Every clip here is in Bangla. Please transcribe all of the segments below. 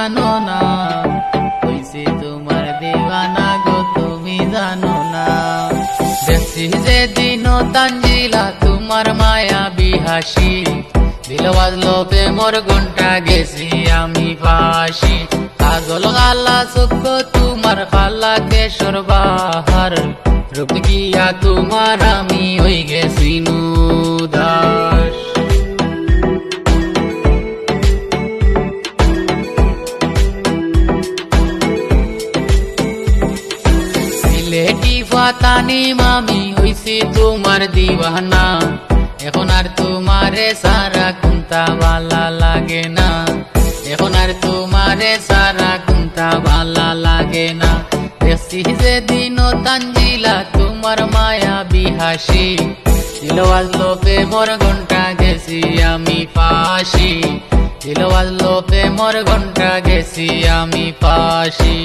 জানো না, হইছি তোমার দিওয়ানা গো তুমি জানো না। দেখছি যেদিন তানজিলা তোমার মায়া বিহাসি, দিল বাজলো প্রেমর ঘন্টা গেছি আমি ফাঁসি। কাজল গালা চোখ তোমার খালা কেশর বাহার, রূপ গিয়া তোমার আমি হই গেছি উদাস। সিলেটি ফাতানি মামি হইছি তোমার দিওয়ানা, এখন আর তোমারে সারা কুন্তা ভালা লাগে না, এখন আর তোমারে সারা কুন্তা ভালা লাগে না। দেখছি যেদিন তানজিলা তোমার মায়া বিহাসি, দিল বাজলো প্রেমর ঘন্টা গেছি আমি ফাঁসি, দিল বাজলো প্রেমর ঘন্টা গেছি আমি ফাঁসি।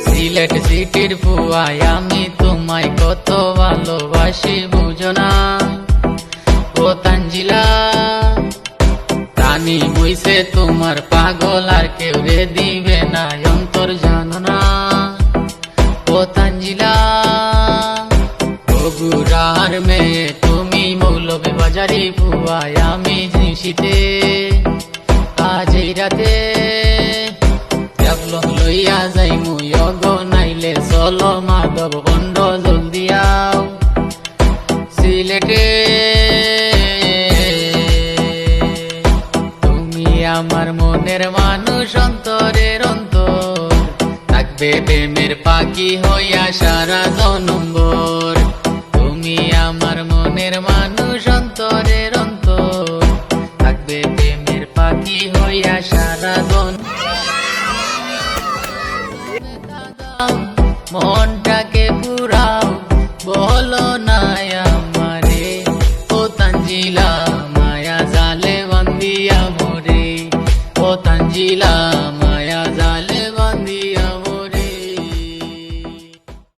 সিলেট সিটির ফুয়াই আমি তোমায় কত ভালোবাসি বুঝো না ও তানজিলা। রানী হইছে তোমার পাগল আর কেউ রে দিবে না অন্তর জানো না ও তানজিলা। বগুড়ার মেয়ে তুমি মৌলভী বাজারি ফুয়াই আমি জিনিসিতে, আজ এই রাতে লইয়া যাই মুই অগো নাইলে চলো মাধব বন্ধ জলদি আও সিলেটে। তুমি আমার মনের মানুষ অন্তরের অন্তর, থাকবে প্রেমের পাখি হইয়া সারা জনম্বর। তুমি আমার মনের মানুষ